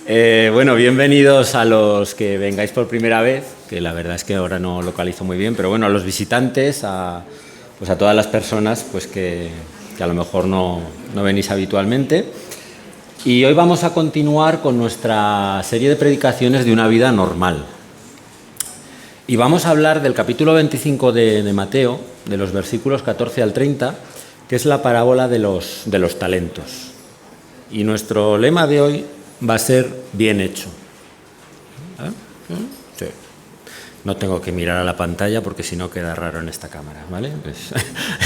Bueno, bienvenidos a los que vengáis por primera vez, que la verdad es que ahora no localizo muy bien, pero bueno, a los visitantes, a todas las personas pues que a lo mejor no venís habitualmente. Y hoy vamos a continuar con nuestra serie de predicaciones de una vida normal. Y vamos a hablar del capítulo 25 de Mateo, de los versículos 14 al 30, que es la parábola de los talentos. Y nuestro lema de hoy va a ser bien hecho. Sí. No tengo que mirar a la pantalla porque si no queda raro en esta cámara, ¿vale? Pues,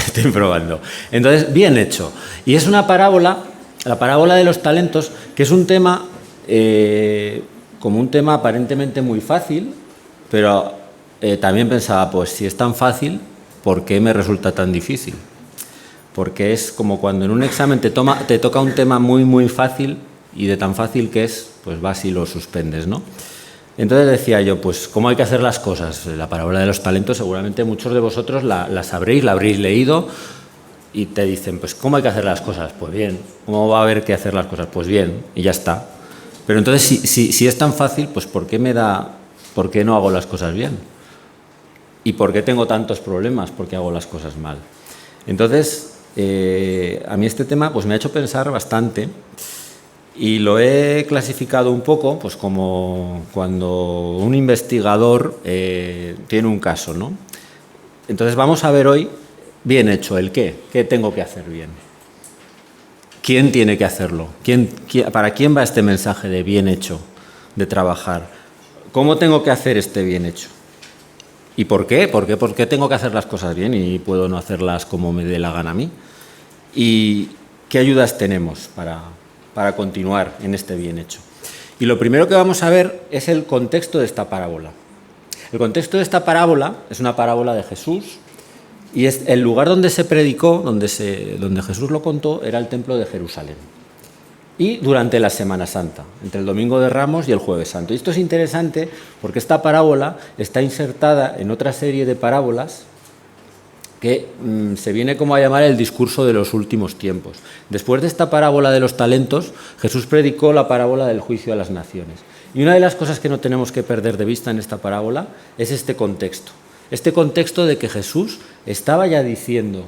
estoy probando. Entonces, bien hecho. Y es una parábola, la parábola de los talentos, que es un tema, como un tema aparentemente muy fácil, pero también pensaba, pues si es tan fácil, ¿por qué me resulta tan difícil? Porque es como cuando en un examen te toca un tema muy, muy fácil y de tan fácil que es, pues vas y lo suspendes, ¿no? Entonces decía yo, pues ¿cómo hay que hacer las cosas? La parábola de los talentos seguramente muchos de vosotros la sabréis, la habréis leído y te dicen, pues ¿cómo hay que hacer las cosas? Pues bien. ¿Cómo va a haber que hacer las cosas? Pues bien, y ya está. Pero entonces si es tan fácil, pues ¿por qué no hago las cosas bien? ¿Y por qué tengo tantos problemas? ¿Por qué hago las cosas mal? Entonces, a mí este tema pues me ha hecho pensar bastante. Y lo he clasificado un poco pues como cuando un investigador tiene un caso, ¿no? Entonces vamos a ver hoy, bien hecho, el qué tengo que hacer bien. ¿Quién tiene que hacerlo? ¿Para quién va este mensaje de bien hecho, de trabajar? ¿Cómo tengo que hacer este bien hecho? ¿Y por qué? ¿Por qué tengo que hacer las cosas bien y puedo no hacerlas como me dé la gana a mí? ¿Y qué ayudas tenemos para continuar en este bien hecho? Y lo primero que vamos a ver es el contexto de esta parábola. El contexto de esta parábola es una parábola de Jesús y es el lugar donde se predicó, donde Jesús lo contó, era el templo de Jerusalén. Y durante la Semana Santa, entre el Domingo de Ramos y el Jueves Santo. Y esto es interesante porque esta parábola está insertada en otra serie de parábolas que se viene como a llamar el discurso de los últimos tiempos. Después de esta parábola de los talentos, Jesús predicó la parábola del juicio a las naciones. Y una de las cosas que no tenemos que perder de vista en esta parábola es este contexto de que Jesús estaba ya diciendo,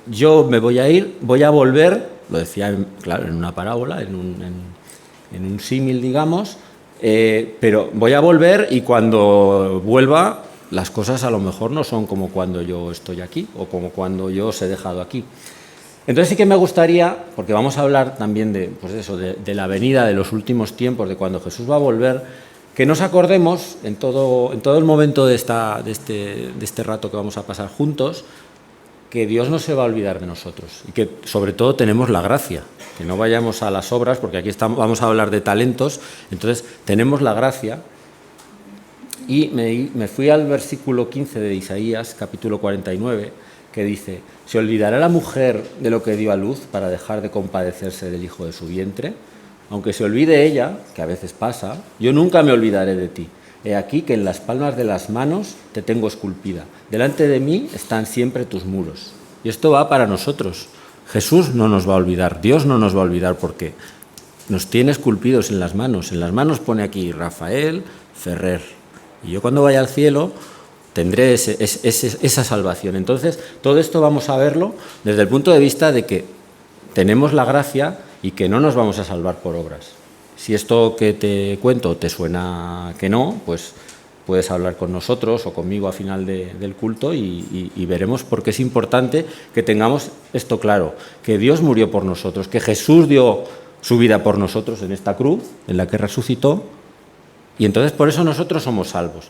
yo me voy a ir, voy a volver, lo decía, claro, en una parábola, en un símil, digamos, pero voy a volver y cuando vuelva las cosas a lo mejor no son como cuando yo estoy aquí o como cuando yo os he dejado aquí. Entonces sí que me gustaría, porque vamos a hablar también de la venida de los últimos tiempos, de cuando Jesús va a volver, que nos acordemos en todo el momento de este rato que vamos a pasar juntos, que Dios no se va a olvidar de nosotros y que sobre todo tenemos la gracia, que no vayamos a las obras, porque aquí vamos a hablar de talentos, entonces tenemos la gracia. Y me fui al versículo 15 de Isaías, capítulo 49, que dice, ¿se olvidará la mujer de lo que dio a luz para dejar de compadecerse del hijo de su vientre? Aunque se olvide ella, que a veces pasa, yo nunca me olvidaré de ti. He aquí que en las palmas de las manos te tengo esculpida. Delante de mí están siempre tus muros. Y esto va para nosotros. Jesús no nos va a olvidar, Dios no nos va a olvidar porque nos tiene esculpidos en las manos. En las manos pone aquí Rafael Ferrer. Y yo cuando vaya al cielo tendré esa salvación. Entonces, todo esto vamos a verlo desde el punto de vista de que tenemos la gracia y que no nos vamos a salvar por obras. Si esto que te cuento te suena que no, pues puedes hablar con nosotros o conmigo al final del culto y veremos por qué es importante que tengamos esto claro, que Dios murió por nosotros, que Jesús dio su vida por nosotros en esta cruz, en la que resucitó, y entonces por eso nosotros somos salvos.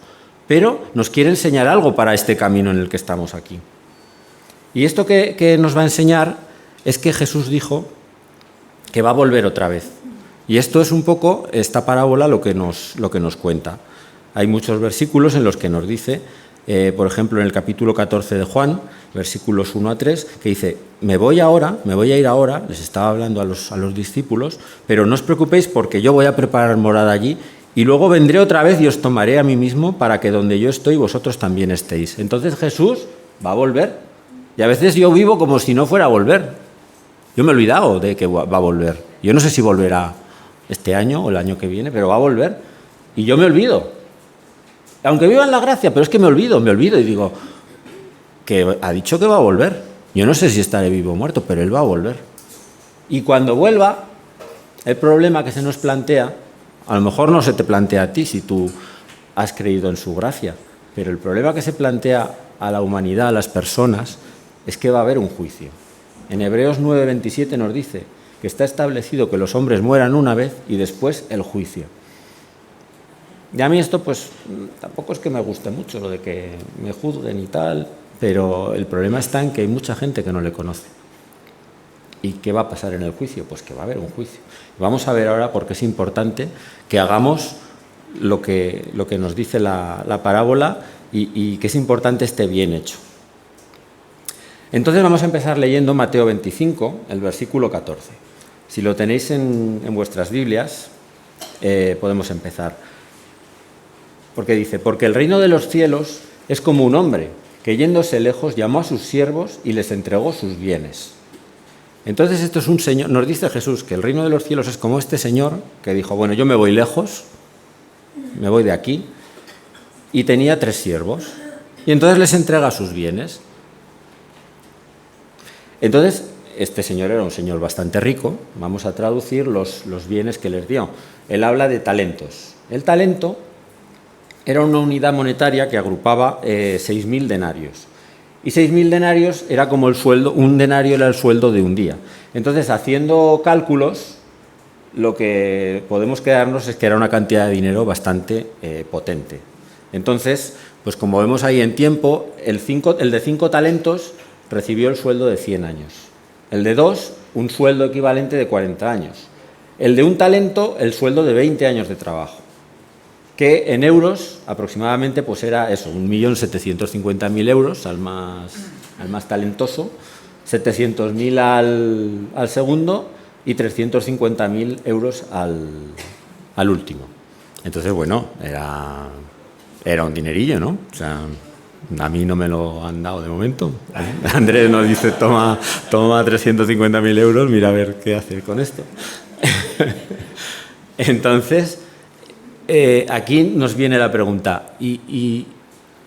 Pero nos quiere enseñar algo para este camino en el que estamos aquí. Y esto que nos va a enseñar es que Jesús dijo que va a volver otra vez. Y esto es un poco esta parábola lo que nos cuenta. Hay muchos versículos en los que nos dice, por ejemplo, en el capítulo 14 de Juan, versículos 1 a 3, que dice, me voy a ir ahora, les estaba hablando a los discípulos, pero no os preocupéis porque yo voy a preparar morada allí, y luego vendré otra vez y os tomaré a mí mismo para que donde yo estoy vosotros también estéis. Entonces Jesús va a volver. Y a veces yo vivo como si no fuera a volver. Yo me he olvidado de que va a volver. Yo no sé si volverá este año o el año que viene, pero va a volver. Y yo me olvido. Aunque viva en la gracia, pero es que me olvido y digo, que ha dicho que va a volver. Yo no sé si estaré vivo o muerto, pero él va a volver. Y cuando vuelva, el problema que se nos plantea, a lo mejor no se te plantea a ti si tú has creído en su gracia, pero el problema que se plantea a la humanidad, a las personas, es que va a haber un juicio. En Hebreos 9:27 nos dice que está establecido que los hombres mueran una vez y después el juicio. Y a mí esto pues tampoco es que me guste mucho, lo de que me juzguen y tal, pero el problema está en que hay mucha gente que no le conoce. ¿Y qué va a pasar en el juicio? Pues que va a haber un juicio. Vamos a ver ahora por qué es importante que hagamos lo que nos dice la parábola y que es importante esté bien hecho. Entonces vamos a empezar leyendo Mateo 25, el versículo 14. Si lo tenéis en vuestras Biblias, podemos empezar. Porque dice, porque el reino de los cielos es como un hombre que yéndose lejos llamó a sus siervos y les entregó sus bienes. Entonces esto es un señor, nos dice Jesús que el reino de los cielos es como este señor que dijo, bueno, yo me voy lejos, me voy de aquí, y tenía 3 siervos, y entonces les entrega sus bienes. Entonces, este señor era un señor bastante rico, vamos a traducir los bienes que les dio. Él habla de talentos. El talento era una unidad monetaria que agrupaba 6.000 denarios. Y 6.000 denarios era como el sueldo, un denario era el sueldo de un día. Entonces, haciendo cálculos, lo que podemos quedarnos es que era una cantidad de dinero bastante potente. Entonces, pues como vemos ahí en tiempo, el de 5 talentos recibió el sueldo de 100 años. El de 2, un sueldo equivalente de 40 años. El de 1 talento, el sueldo de 20 años de trabajo. Que en euros aproximadamente pues era eso, 1.750.000 euros al más talentoso, 700.000 al segundo y 350.000 euros al último. Entonces, bueno, era un dinerillo, ¿no? O sea, a mí no me lo han dado de momento. Andrés nos dice, toma 350.000 euros, mira a ver qué hace con esto. Entonces, aquí nos viene la pregunta, y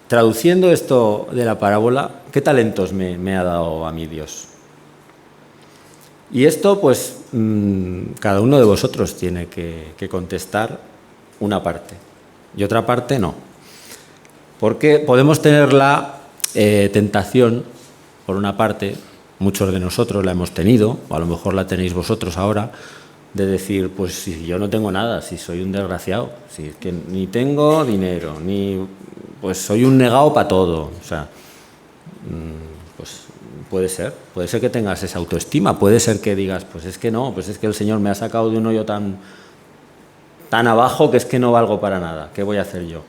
traduciendo esto de la parábola, ¿qué talentos me ha dado a mí Dios? Y esto, pues, cada uno de vosotros tiene que contestar una parte, y otra parte no. Porque podemos tener la tentación, por una parte, muchos de nosotros la hemos tenido, o a lo mejor la tenéis vosotros ahora, de decir, pues si yo no tengo nada, si soy un desgraciado, si es que ni tengo dinero, pues soy un negado para todo. O sea, pues puede ser que tengas esa autoestima, puede ser que digas, pues es que no, pues es que el Señor me ha sacado de un hoyo tan abajo que es que no valgo para nada, ¿qué voy a hacer yo?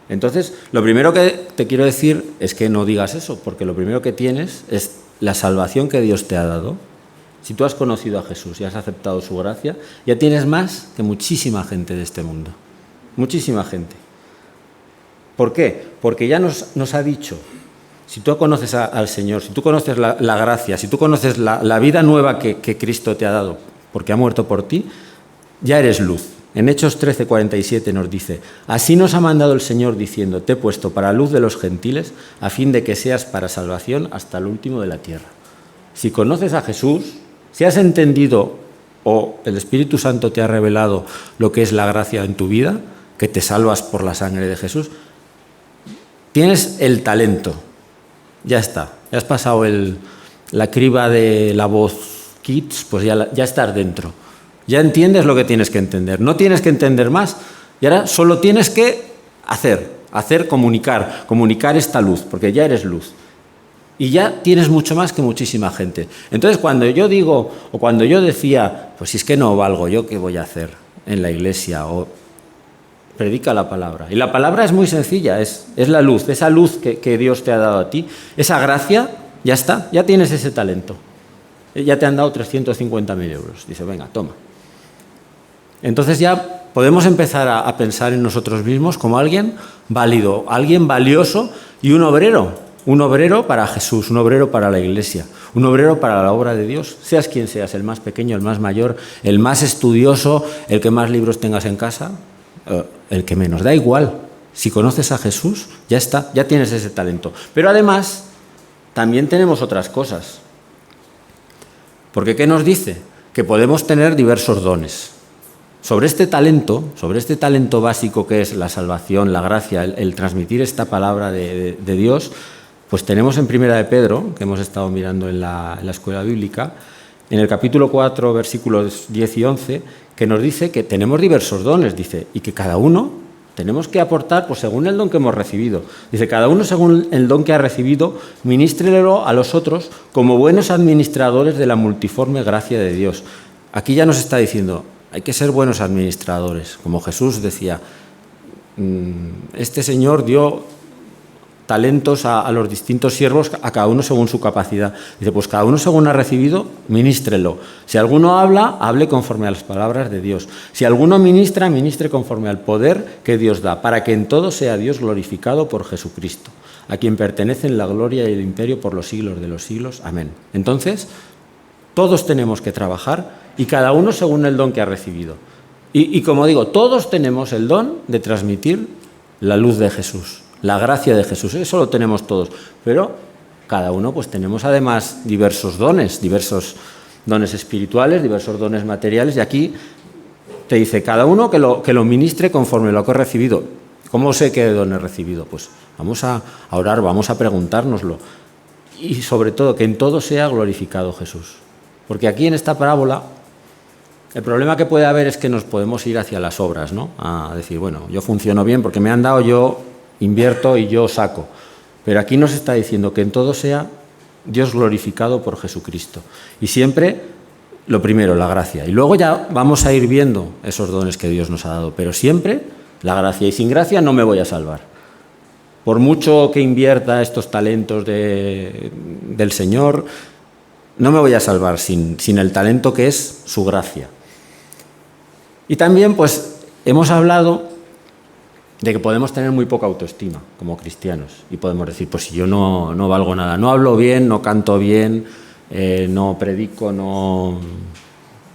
Entonces, lo primero que te quiero decir es que no digas eso, porque lo primero que tienes es la salvación que Dios te ha dado. Si tú has conocido a Jesús y has aceptado su gracia, ya tienes más que muchísima gente de este mundo. Muchísima gente. ¿Por qué? Porque ya nos ha dicho, si tú conoces al Señor, si tú conoces la gracia, si tú conoces la vida nueva que Cristo te ha dado, porque ha muerto por ti, ya eres luz. En Hechos 13:47 nos dice, así nos ha mandado el Señor diciendo, te he puesto para luz de los gentiles, a fin de que seas para salvación hasta el último de la tierra. Si conoces a Jesús, si has entendido o el Espíritu Santo te ha revelado lo que es la gracia en tu vida, que te salvas por la sangre de Jesús, tienes el talento, ya está, ya has pasado la criba de la voz Kids, pues ya estás dentro, ya entiendes lo que tienes que entender, no tienes que entender más, y ahora solo tienes que comunicar esta luz, porque ya eres luz. Y ya tienes mucho más que muchísima gente. Entonces, cuando yo digo, o cuando yo decía, pues si es que no valgo, ¿yo qué voy a hacer en la iglesia? O predica la palabra. Y la palabra es muy sencilla, es la luz, esa luz que Dios te ha dado a ti, esa gracia, ya está, ya tienes ese talento. Ya te han dado 350.000 euros. Dice, venga, toma. Entonces ya podemos empezar a pensar en nosotros mismos como alguien válido, alguien valioso y un obrero. un obrero para Jesús, un obrero para la Iglesia, un obrero para la obra de Dios, seas quien seas, el más pequeño, el más mayor, el más estudioso, el que más libros tengas en casa, el que menos, da igual. Si conoces a Jesús, ya está, ya tienes ese talento. Pero además, también tenemos otras cosas. Porque ¿qué nos dice? Que podemos tener diversos dones. Sobre este talento básico que es la salvación, la gracia, el transmitir esta palabra de Dios, pues tenemos en Primera de Pedro, que hemos estado mirando en la escuela bíblica, en el capítulo 4, versículos 10 y 11, que nos dice que tenemos diversos dones, dice, y que cada uno tenemos que aportar pues, según el don que hemos recibido. Dice, cada uno según el don que ha recibido, ministrelo a los otros como buenos administradores de la multiforme gracia de Dios. Aquí ya nos está diciendo, hay que ser buenos administradores. Como Jesús decía, este Señor dio talentos a los distintos siervos, a cada uno según su capacidad. Dice, pues cada uno según ha recibido, ministrelo. Si alguno habla, hable conforme a las palabras de Dios. Si alguno ministra, ministre conforme al poder que Dios da, para que en todo sea Dios glorificado por Jesucristo, a quien pertenecen la gloria y el imperio por los siglos de los siglos. Amén. Entonces, todos tenemos que trabajar y cada uno según el don que ha recibido. Y como digo, todos tenemos el don de transmitir la luz de Jesús. La gracia de Jesús, eso lo tenemos todos, pero cada uno pues tenemos además diversos dones espirituales, diversos dones materiales, y aquí te dice cada uno que lo ministre conforme lo que he recibido. ¿Cómo sé qué don he recibido? Pues vamos a orar, vamos a preguntárnoslo, y sobre todo que en todo sea glorificado Jesús, porque aquí en esta parábola el problema que puede haber es que nos podemos ir hacia las obras, ¿no? A decir, bueno, yo funciono bien porque me han dado, yo invierto y yo saco. Pero aquí nos está diciendo que en todo sea Dios glorificado por Jesucristo. Y siempre, lo primero, la gracia. Y luego ya vamos a ir viendo esos dones que Dios nos ha dado. Pero siempre la gracia. Y sin gracia no me voy a salvar. Por mucho que invierta estos talentos del Señor, no me voy a salvar sin el talento que es su gracia. Y también, pues, hemos hablado de que podemos tener muy poca autoestima como cristianos y podemos decir, pues si yo no valgo nada, no hablo bien, no canto bien, no predico, no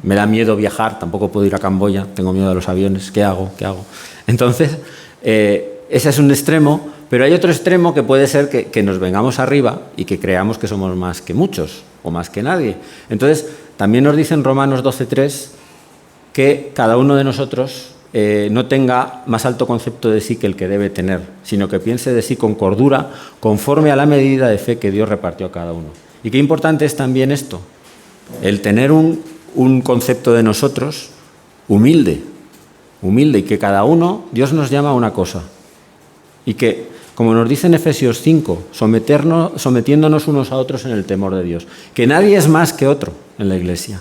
me da miedo viajar, tampoco puedo ir a Camboya, tengo miedo de los aviones, ¿qué hago? Entonces, ese es un extremo, pero hay otro extremo que puede ser que nos vengamos arriba y que creamos que somos más que muchos o más que nadie. Entonces, también nos dice en Romanos 12:3 que cada uno de nosotros no tenga más alto concepto de sí que el que debe tener, sino que piense de sí con cordura, conforme a la medida de fe que Dios repartió a cada uno. Y qué importante es también esto, el tener un concepto de nosotros humilde, y que cada uno, Dios nos llama a una cosa, y que, como nos dice en Efesios 5, sometiéndonos unos a otros en el temor de Dios, que nadie es más que otro en la Iglesia,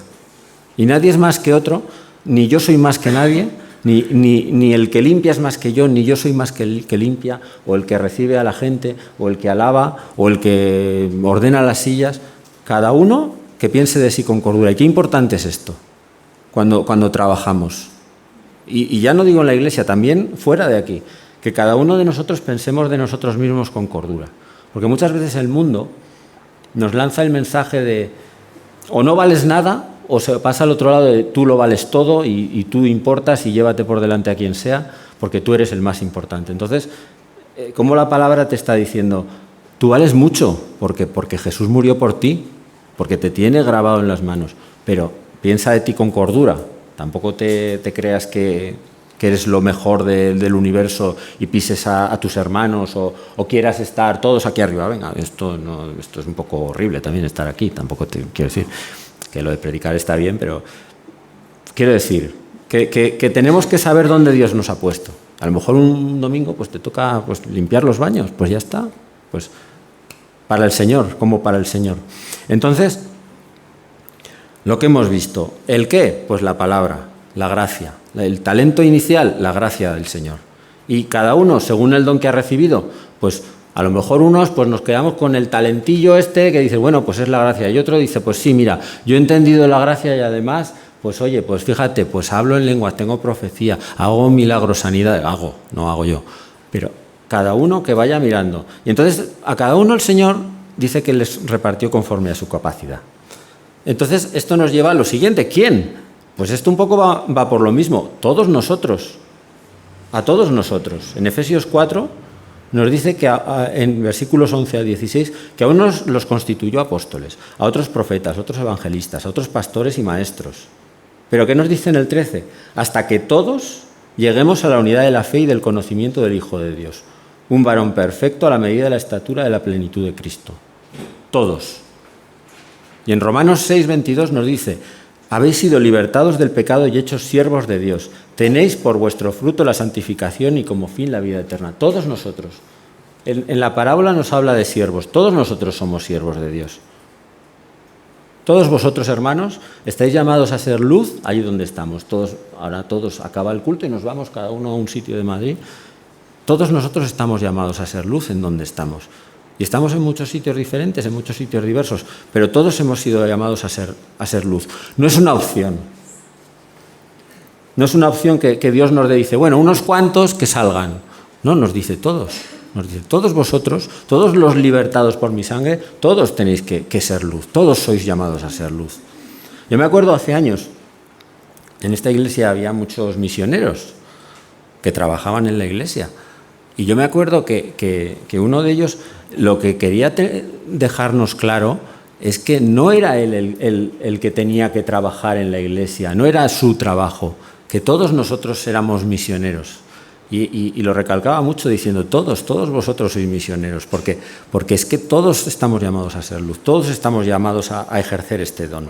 y nadie es más que otro, ni yo soy más que nadie, ni el que limpia es más que yo, ni yo soy más que el que limpia, o el que recibe a la gente, o el que alaba, o el que ordena las sillas. Cada uno que piense de sí con cordura. Y qué importante es esto cuando trabajamos. Y ya no digo en la Iglesia, también fuera de aquí, que cada uno de nosotros pensemos de nosotros mismos con cordura. Porque muchas veces el mundo nos lanza el mensaje de o no vales nada, o se pasa al otro lado de tú lo vales todo y tú importas y llévate por delante a quien sea, porque tú eres el más importante. Entonces, ¿cómo la palabra te está diciendo? Tú vales mucho, porque Jesús murió por ti, porque te tiene grabado en las manos, pero piensa de ti con cordura. Tampoco te creas que eres lo mejor del universo y pises a tus hermanos o quieras estar todos aquí arriba. Venga, esto es un poco horrible también estar aquí, tampoco te quiero decir que lo de predicar está bien, pero quiero decir que tenemos que saber dónde Dios nos ha puesto. A lo mejor un domingo pues te toca pues, limpiar los baños, pues ya está, pues para el Señor, como para el Señor. Entonces, lo que hemos visto, ¿el qué? Pues la palabra, la gracia, el talento inicial, la gracia del Señor. Y cada uno, según el don que ha recibido, pues a lo mejor unos pues nos quedamos con el talentillo que dice, bueno, pues es la gracia. Y otro dice, pues sí, mira, yo he entendido la gracia y además, pues oye, pues fíjate, pues hablo en lenguas, tengo profecía, hago milagros, sanidad, no hago yo. Pero cada uno que vaya mirando. Y entonces a cada uno el Señor dice que les repartió conforme a su capacidad. Entonces esto nos lleva a lo siguiente. ¿Quién? Pues esto un poco va por lo mismo. Todos nosotros. A todos nosotros. En Efesios 4 nos dice que en versículos 11 a 16 que a unos los constituyó apóstoles, a otros profetas, a otros evangelistas, a otros pastores y maestros. Pero ¿qué nos dice en el 13? Hasta que todos lleguemos a la unidad de la fe y del conocimiento del Hijo de Dios. Un varón perfecto a la medida de la estatura de la plenitud de Cristo. Todos. Y en Romanos 6:22 nos dice: habéis sido libertados del pecado y hechos siervos de Dios. Tenéis por vuestro fruto la santificación y como fin la vida eterna. Todos nosotros. En la parábola nos habla de siervos. Todos nosotros somos siervos de Dios. Todos vosotros, hermanos, estáis llamados a ser luz allí donde estamos. Ahora todos acaba el culto y nos vamos cada uno a un sitio de Madrid. Todos nosotros estamos llamados a ser luz en donde estamos. Y estamos en muchos sitios diferentes, en muchos sitios diversos, pero todos hemos sido llamados a ser luz. No es una opción. No es una opción que Dios nos dice, bueno, unos cuantos que salgan. No, nos dice todos. Nos dice, todos vosotros, todos los libertados por mi sangre, todos tenéis que ser luz. Todos sois llamados a ser luz. Yo me acuerdo hace años, en esta iglesia había muchos misioneros que trabajaban en la iglesia. Y yo me acuerdo que uno de ellos lo que quería dejarnos claro es que no era él el que tenía que trabajar en la iglesia, no era su trabajo, que todos nosotros éramos misioneros. Y lo recalcaba mucho diciendo, todos vosotros sois misioneros, porque es que todos estamos llamados a ser luz, todos estamos llamados a ejercer este don.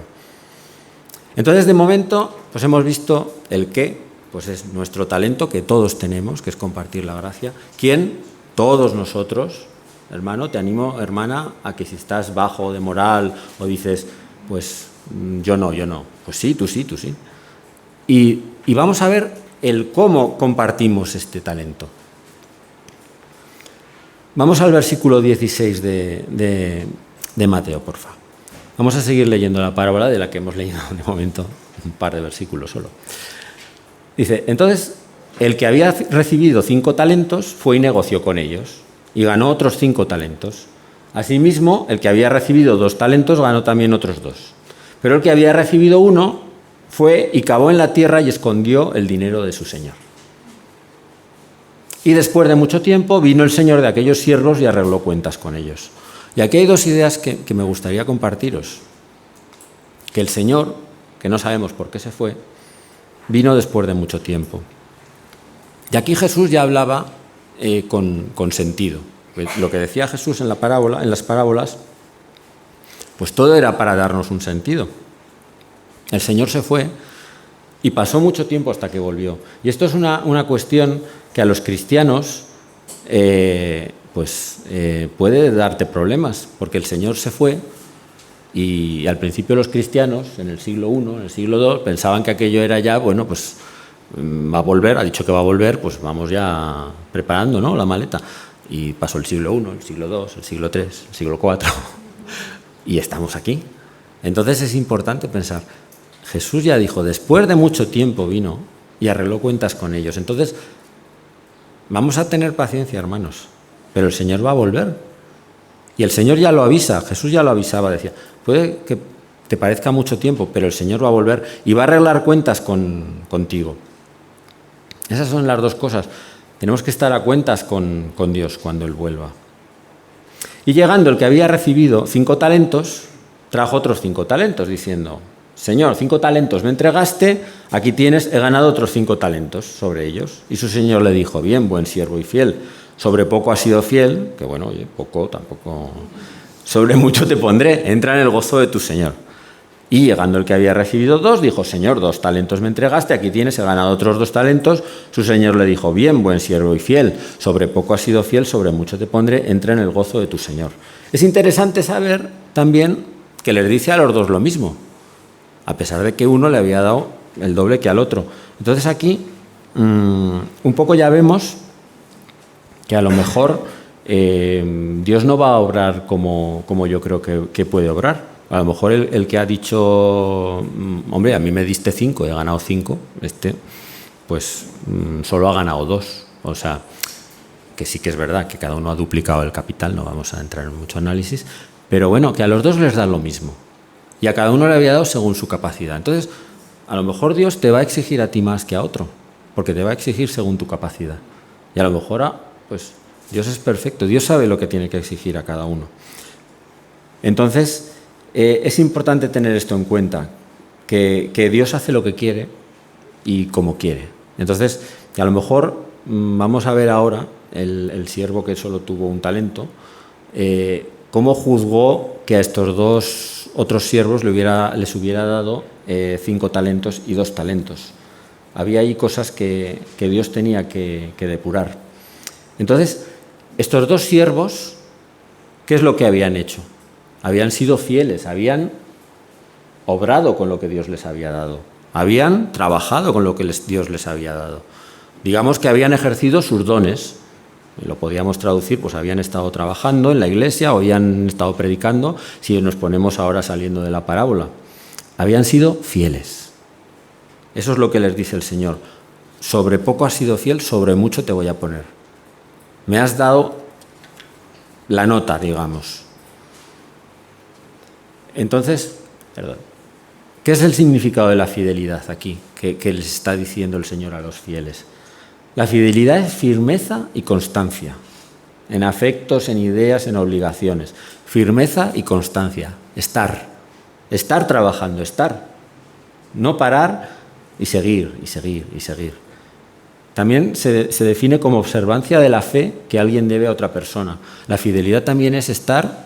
Entonces, de momento, pues hemos visto el qué. Pues es nuestro talento que todos tenemos, que es compartir la gracia. ¿Quién? Todos nosotros. Hermano, te animo, hermana, a que si estás bajo de moral o dices, pues yo no. Pues sí, tú sí. Y vamos a ver el cómo compartimos este talento. Vamos al versículo 16 de Mateo, por favor. Vamos a seguir leyendo la parábola de la que hemos leído de momento un par de versículos solo. Dice, entonces, el que había recibido 5 talentos fue y negoció con ellos, y ganó otros 5 talentos. Asimismo, el que había recibido 2 talentos ganó también otros 2. Pero el que había recibido 1 fue y cavó en la tierra y escondió el dinero de su señor. Y después de mucho tiempo vino el señor de aquellos siervos y arregló cuentas con ellos. Y aquí hay 2 ideas que me gustaría compartiros. Que el Señor, que no sabemos por qué se fue, vino después de mucho tiempo. Y aquí Jesús ya hablaba con sentido. Lo que decía Jesús en las parábolas, pues todo era para darnos un sentido. El Señor se fue y pasó mucho tiempo hasta que volvió. Y esto es una cuestión que a los cristianos puede darte problemas, porque el Señor se fue. Y al principio los cristianos, en el siglo I, en el siglo II, pensaban que aquello era ya, bueno, pues va a volver, ha dicho que va a volver, pues vamos ya preparando, ¿no?, la maleta. Y pasó el siglo I, el siglo II, el siglo III, el siglo IV, y estamos aquí. Entonces es importante pensar, Jesús ya dijo, después de mucho tiempo vino y arregló cuentas con ellos. Entonces, vamos a tener paciencia, hermanos, pero el Señor va a volver. Y el Señor ya lo avisa, Jesús ya lo avisaba, decía, puede que te parezca mucho tiempo, pero el Señor va a volver y va a arreglar cuentas contigo. Esas son las 2 cosas. Tenemos que estar a cuentas con Dios cuando Él vuelva. Y llegando el que había recibido 5 talentos, trajo otros 5 talentos, diciendo, Señor, 5 talentos me entregaste, aquí tienes, he ganado otros 5 talentos sobre ellos. Y su Señor le dijo, bien, buen siervo y fiel. Sobre poco has sido fiel, que bueno, oye, poco tampoco, sobre mucho te pondré, entra en el gozo de tu Señor. Y llegando el que había recibido 2, dijo, Señor, 2 talentos me entregaste, aquí tienes, he ganado otros 2 talentos. Su Señor le dijo, bien, buen siervo y fiel, sobre poco has sido fiel, sobre mucho te pondré, entra en el gozo de tu Señor. Es interesante saber también que les dice a los 2 lo mismo, a pesar de que uno le había dado el doble que al otro. Entonces aquí un poco ya vemos que a lo mejor Dios no va a obrar como yo creo que puede obrar. A lo mejor el que ha dicho, hombre, a mí me diste 5, he ganado 5, pues solo ha ganado 2. O sea, porque sí que es verdad que cada uno ha duplicado el capital, no vamos a entrar en mucho análisis, pero bueno, que a los dos les da lo mismo. Y a cada uno le había dado según su capacidad. Entonces, a lo mejor Dios te va a exigir a ti más que a otro, porque te va a exigir según tu capacidad. Y a lo mejor, pues, Dios es perfecto, Dios sabe lo que tiene que exigir a cada uno. Entonces, es importante tener esto en cuenta, que Dios hace lo que quiere y como quiere. Entonces, a lo mejor vamos a ver ahora el siervo que solo tuvo un talento, cómo juzgó que a estos dos otros siervos les hubiera dado 5 talentos y 2 talentos. Había ahí cosas que Dios tenía que depurar. Entonces, estos 2 siervos, ¿qué es lo que habían hecho? Habían sido fieles, habían obrado con lo que Dios les había dado, habían trabajado con lo que Dios les había dado. Digamos que habían ejercido sus dones, lo podíamos traducir, pues habían estado trabajando en la iglesia o habían estado predicando, si nos ponemos ahora saliendo de la parábola. Habían sido fieles. Eso es lo que les dice el Señor. Sobre poco has sido fiel, sobre mucho te voy a poner. Me has dado la nota, digamos. Entonces, ¿qué es el significado de la fidelidad aquí que les está diciendo el Señor a los fieles? La fidelidad es firmeza y constancia, en afectos, en ideas, en obligaciones. Firmeza y constancia, estar trabajando, no parar y seguir, y seguir, y seguir. También se define como observancia de la fe que alguien debe a otra persona. La fidelidad también es estar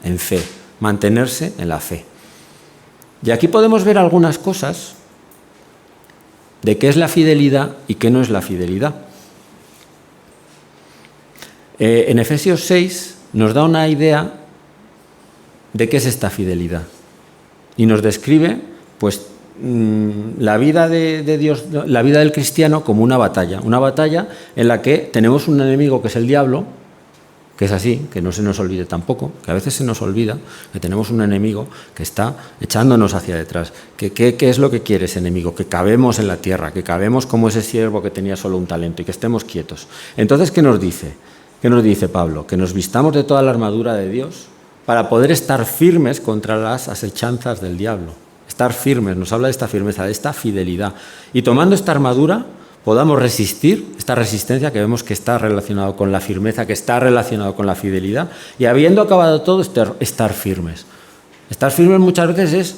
en fe, mantenerse en la fe. Y aquí podemos ver algunas cosas de qué es la fidelidad y qué no es la fidelidad. En Efesios 6 nos da una idea de qué es esta fidelidad y nos describe, pues, la vida de Dios, la vida del cristiano como una batalla en la que tenemos un enemigo que es el diablo, que es así, que no se nos olvide tampoco, que a veces se nos olvida que tenemos un enemigo que está echándonos hacia detrás. ¿Qué es lo que quiere ese enemigo? Que cabemos en la tierra, que cabemos como ese siervo que tenía solo un talento y que estemos quietos. Entonces, ¿qué nos dice? ¿Qué nos dice Pablo? Que nos vistamos de toda la armadura de Dios para poder estar firmes contra las asechanzas del diablo. Estar firmes, nos habla de esta firmeza, de esta fidelidad. Y tomando esta armadura podamos resistir esta resistencia que vemos que está relacionado con la firmeza, que está relacionado con la fidelidad, y habiendo acabado todo, estar firmes. Estar firmes muchas veces es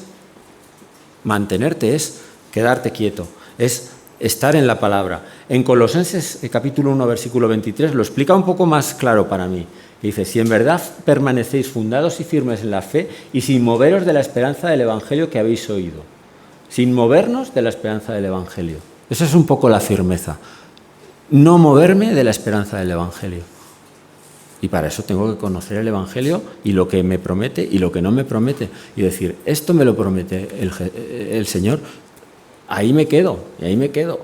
mantenerte, es quedarte quieto, es estar en la palabra. En Colosenses capítulo 1, versículo 23, lo explica un poco más claro para mí. Dice, si en verdad permanecéis fundados y firmes en la fe y sin moveros de la esperanza del Evangelio que habéis oído. Sin movernos de la esperanza del Evangelio. Esa es un poco la firmeza. No moverme de la esperanza del Evangelio. Y para eso tengo que conocer el Evangelio y lo que me promete y lo que no me promete. Y decir, esto me lo promete el Señor, ahí me quedo, y ahí me quedo.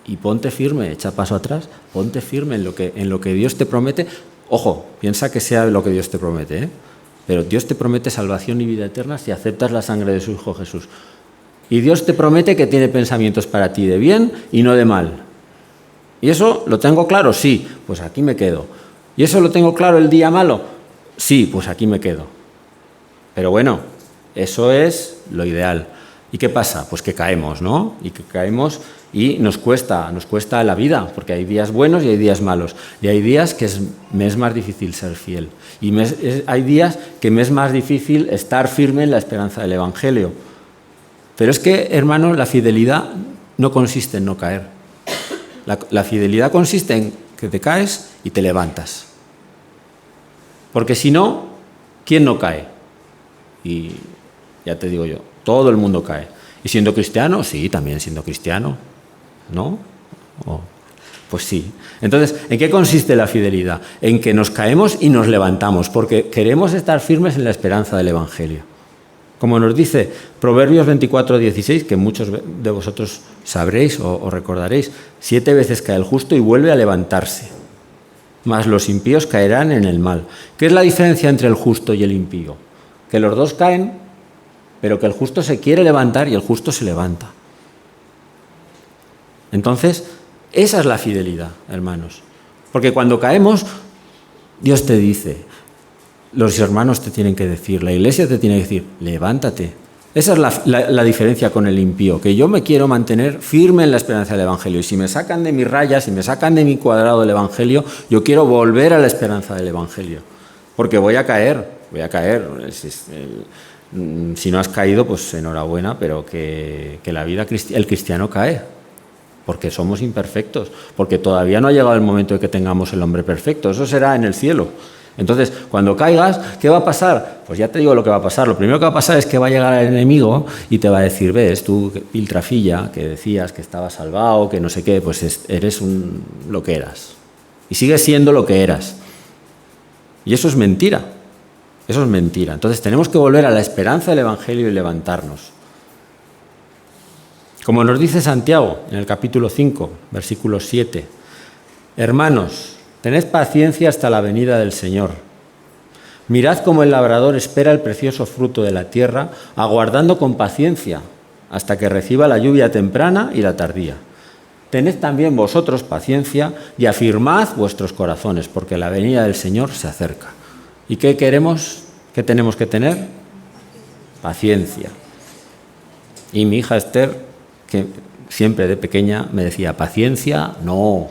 Y ponte firme, echa paso atrás, ponte firme en lo que Dios te promete. Ojo, piensa que sea lo que Dios te promete, ¿eh? Pero Dios te promete salvación y vida eterna si aceptas la sangre de su Hijo Jesús. Y Dios te promete que tiene pensamientos para ti de bien y no de mal. ¿Y eso lo tengo claro? Sí, pues aquí me quedo. ¿Y eso lo tengo claro el día malo? Sí, pues aquí me quedo. Pero bueno, eso es lo ideal. ¿Y qué pasa? Pues que caemos, ¿no? Y que caemos y nos cuesta la vida, porque hay días buenos y hay días malos. Y hay días que me es más difícil ser fiel. Y hay días que me es más difícil estar firme en la esperanza del Evangelio. Pero es que, hermano, la fidelidad no consiste en no caer. La fidelidad consiste en que te caes y te levantas. Porque si no, ¿quién no cae? Y ya te digo yo, todo el mundo cae. ¿Y siendo cristiano? Sí, también siendo cristiano. ¿No? Pues sí. Entonces, ¿en qué consiste la fidelidad? En que nos caemos y nos levantamos, porque queremos estar firmes en la esperanza del Evangelio. Como nos dice Proverbios 24:16, que muchos de vosotros sabréis o recordaréis, 7 veces cae el justo y vuelve a levantarse, mas los impíos caerán en el mal. ¿Qué es la diferencia entre el justo y el impío? Que los dos caen, pero que el justo se quiere levantar y el justo se levanta. Entonces, esa es la fidelidad, hermanos. Porque cuando caemos, Dios te dice, los hermanos te tienen que decir, la iglesia te tiene que decir, levántate. Esa es la diferencia con el impío, que yo me quiero mantener firme en la esperanza del Evangelio. Y si me sacan de mis rayas, si me sacan de mi cuadrado del Evangelio, yo quiero volver a la esperanza del Evangelio. Porque voy a caer. Si no has caído, pues enhorabuena, pero que la vida, el cristiano cae. Porque somos imperfectos, porque todavía no ha llegado el momento de que tengamos el hombre perfecto. Eso será en el cielo. Entonces, cuando caigas, ¿qué va a pasar? Pues ya te digo lo que va a pasar. Lo primero que va a pasar es que va a llegar el enemigo y te va a decir, ves, tú, piltrafilla, que decías que estabas salvado, que no sé qué, pues eres lo que eras. Y sigues siendo lo que eras. Y eso es mentira. Eso es mentira. Entonces, tenemos que volver a la esperanza del Evangelio y levantarnos. Como nos dice Santiago en el capítulo 5, versículo 7, hermanos, tened paciencia hasta la venida del Señor. Mirad cómo el labrador espera el precioso fruto de la tierra, aguardando con paciencia hasta que reciba la lluvia temprana y la tardía. Tened también vosotros paciencia y afirmad vuestros corazones, porque la venida del Señor se acerca. ¿Y qué queremos? ¿Qué tenemos que tener? Paciencia. Y mi hija Esther, que siempre de pequeña me decía, paciencia no.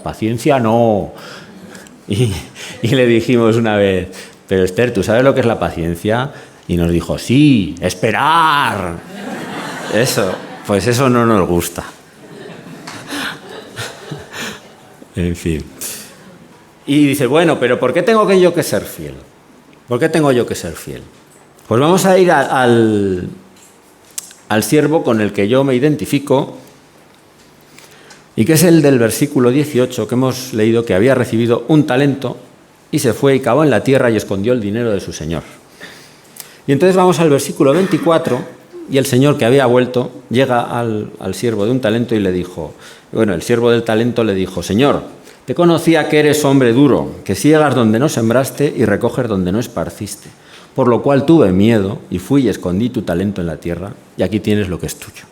Y le dijimos una vez, pero Esther, ¿tú sabes lo que es la paciencia? Y nos dijo, sí, esperar. Eso no nos gusta. En fin. Y dice, bueno, pero ¿por qué tengo yo que ser fiel? ¿Por qué tengo yo que ser fiel? Pues vamos a ir al siervo con el que yo me identifico, y que es el del versículo 18, que hemos leído, que había recibido un talento y se fue y cavó en la tierra y escondió el dinero de su señor. Y entonces vamos al versículo 24, y el señor, que había vuelto, llega al siervo de un talento y le dijo, el siervo del talento le dijo, Señor, te conocía que eres hombre duro, que siegas donde no sembraste y recoges donde no esparciste, por lo cual tuve miedo y fui y escondí tu talento en la tierra, y aquí tienes lo que es tuyo.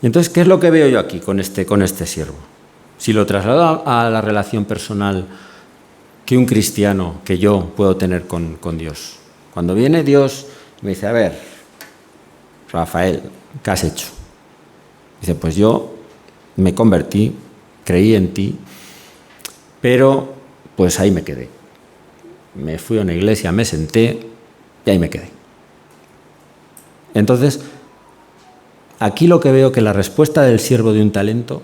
Y entonces, ¿qué es lo que veo yo aquí con este siervo? Si lo traslado a la relación personal que un cristiano, que yo puedo tener con Dios. Cuando viene Dios y me dice, a ver, Rafael, ¿qué has hecho? Dice, pues yo me convertí, creí en ti, pero pues ahí me quedé. Me fui a una iglesia, me senté y ahí me quedé. Entonces, aquí lo que veo que la respuesta del siervo de un talento,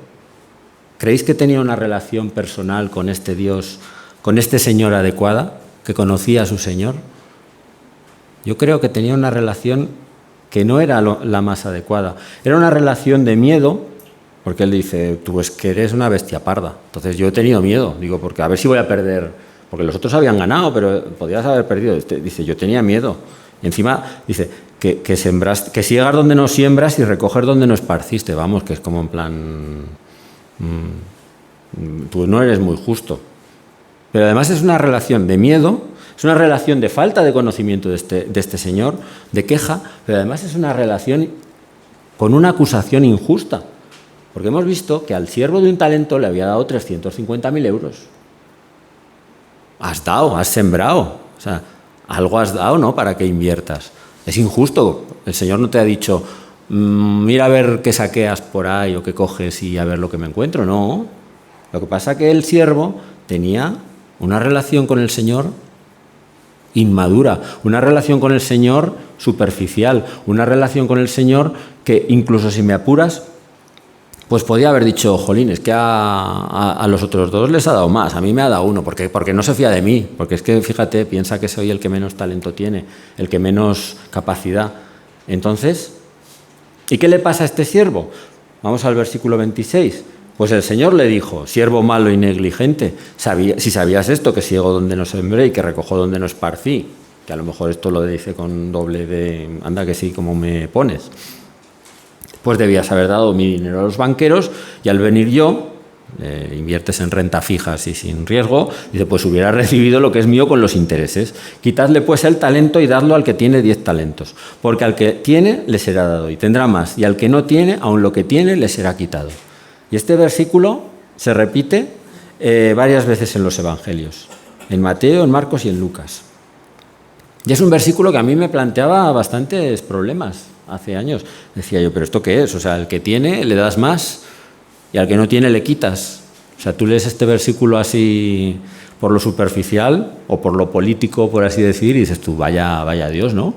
¿creéis que tenía una relación personal con este Dios, con este Señor adecuada, que conocía a su Señor? Yo creo que tenía una relación que no era la más adecuada. Era una relación de miedo, porque él dice, tú es que eres una bestia parda. Entonces yo he tenido miedo, digo, porque a ver si voy a perder, porque los otros habían ganado, pero podías haber perdido. Dice, yo tenía miedo. Y encima dice, que siegas donde no siembras y recoger donde no esparciste. Vamos, que es como en plan, tú no eres muy justo. Pero además es una relación de miedo, es una relación de falta de conocimiento de este señor, de queja, pero además es una relación con una acusación injusta. Porque hemos visto que al siervo de un talento le había dado 350.000 euros. Has dado, has sembrado. O sea, algo has dado, ¿no?, para que inviertas. Es injusto. El Señor no te ha dicho, mira a ver qué saqueas por ahí o qué coges y a ver lo que me encuentro. No. Lo que pasa es que el siervo tenía una relación con el Señor inmadura, una relación con el Señor superficial, una relación con el Señor que incluso si me apuras, pues podía haber dicho, jolín, es que a los otros dos les ha dado más, a mí me ha dado uno, porque no se fía de mí, porque es que, fíjate, piensa que soy el que menos talento tiene, el que menos capacidad. Entonces, ¿y qué le pasa a este siervo? Vamos al versículo 26. Pues el Señor le dijo, siervo malo y negligente, si sabías esto, que siego donde no sembré y que recojo donde no esparcí, que a lo mejor esto lo dice con doble de, anda que sí, como me pones, pues debías haber dado mi dinero a los banqueros y al venir yo, inviertes en renta fija y sin riesgo, dice, pues hubiera recibido lo que es mío con los intereses. Quitadle pues el talento y dadlo al que tiene 10 talentos, porque al que tiene le será dado y tendrá más, y al que no tiene, aun lo que tiene le será quitado. Y este versículo se repite varias veces en los Evangelios, en Mateo, en Marcos y en Lucas. Y es un versículo que a mí me planteaba bastantes problemas hace años. Decía yo, ¿pero esto qué es? O sea, al que tiene le das más y al que no tiene le quitas. O sea, tú lees este versículo así por lo superficial o por lo político, por así decir, y dices tú, vaya Dios, ¿no?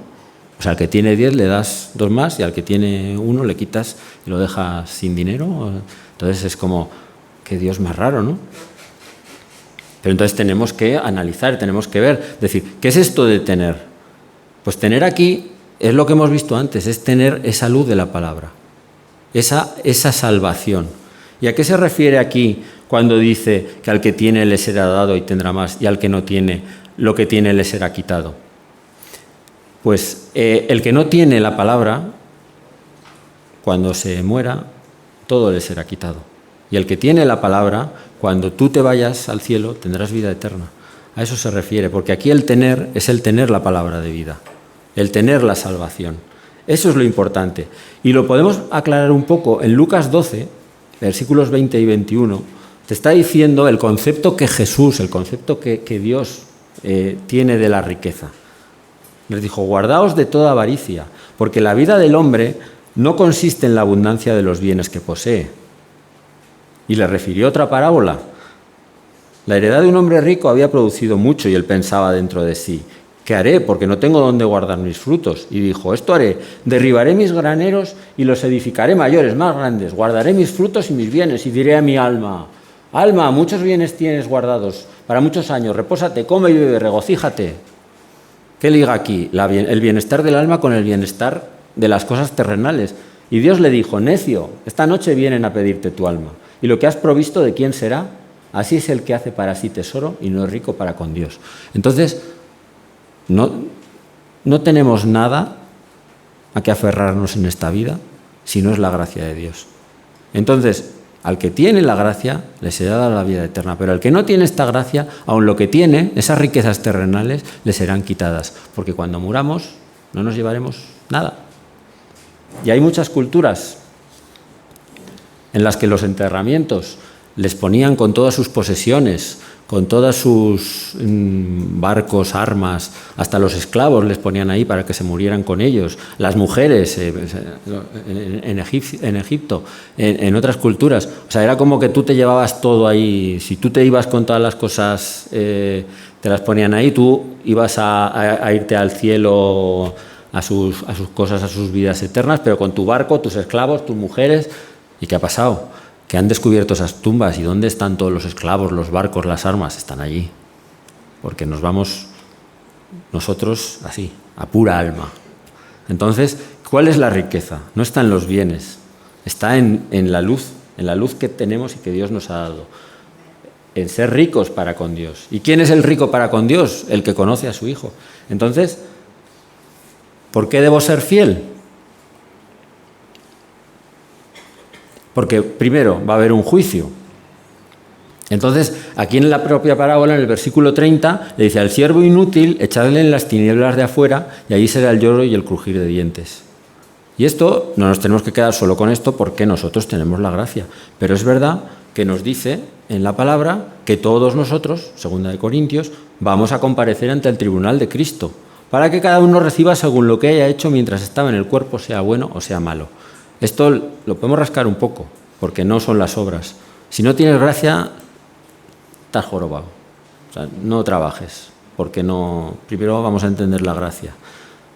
O sea, al que tiene 10 le das 2 más y al que tiene 1 le quitas y lo dejas sin dinero. Entonces es como, qué Dios más raro, ¿no? Pero entonces tenemos que analizar, tenemos que ver, decir, ¿qué es esto de tener? Pues tener aquí es lo que hemos visto antes, es tener esa luz de la palabra, esa salvación. ¿Y a qué se refiere aquí cuando dice que al que tiene le será dado y tendrá más y al que no tiene, lo que tiene le será quitado? Pues el que no tiene la palabra, cuando se muera, todo le será quitado. Y el que tiene la palabra, cuando tú te vayas al cielo, tendrás vida eterna. A eso se refiere, porque aquí el tener es el tener la palabra de vida, el tener la salvación. Eso es lo importante. Y lo podemos aclarar un poco. En Lucas 12, versículos 20 y 21, te está diciendo el concepto que Jesús, el concepto que Dios tiene de la riqueza. Les dijo, guardaos de toda avaricia, porque la vida del hombre no consiste en la abundancia de los bienes que posee. Y le refirió otra parábola. La heredad de un hombre rico había producido mucho y él pensaba dentro de sí, ¿qué haré? Porque no tengo dónde guardar mis frutos. Y dijo, esto haré, derribaré mis graneros y los edificaré mayores, más grandes, guardaré mis frutos y mis bienes y diré a mi alma, alma, muchos bienes tienes guardados para muchos años, repósate, come y bebe, regocíjate. ¿Qué liga aquí? El bienestar del alma con el bienestar de las cosas terrenales. Y Dios le dijo, necio, esta noche vienen a pedirte tu alma. Y lo que has provisto, ¿de quién será? Así es el que hace para sí tesoro y no es rico para con Dios. Entonces, no tenemos nada a que aferrarnos en esta vida si no es la gracia de Dios. Entonces, al que tiene la gracia, le será dada la vida eterna. Pero al que no tiene esta gracia, aun lo que tiene, esas riquezas terrenales, le serán quitadas. Porque cuando muramos, no nos llevaremos nada. Y hay muchas culturas en las que los enterramientos les ponían con todas sus posesiones, con todos sus barcos, armas, hasta los esclavos les ponían ahí para que se murieran con ellos, las mujeres en Egipto, en otras culturas. O sea, era como que tú te llevabas todo ahí, si tú te ibas con todas las cosas, te las ponían ahí, tú ibas a irte al cielo, a sus cosas, a sus vidas eternas, pero con tu barco, tus esclavos, tus mujeres. ¿Y qué ha pasado? Que han descubierto esas tumbas. ¿Y dónde están todos los esclavos, los barcos, las armas? Están allí. Porque nos vamos nosotros así, a pura alma. Entonces, ¿cuál es la riqueza? No está en los bienes, está en la luz que tenemos y que Dios nos ha dado. En ser ricos para con Dios. ¿Y quién es el rico para con Dios? El que conoce a su Hijo. Entonces, ¿por qué debo ser fiel? Porque primero va a haber un juicio. Entonces, aquí en la propia parábola, en el versículo 30, le dice al siervo inútil, echadle en las tinieblas de afuera y allí será el lloro y el crujir de dientes. Y esto, no nos tenemos que quedar solo con esto porque nosotros tenemos la gracia. Pero es verdad que nos dice en la palabra que todos nosotros, 2 Corintios, vamos a comparecer ante el tribunal de Cristo, para que cada uno reciba según lo que haya hecho mientras estaba en el cuerpo, sea bueno o sea malo. Esto lo podemos rascar un poco, porque no son las obras. Si no tienes gracia, estás jorobado. O sea, no trabajes, porque no. Primero vamos a entender la gracia,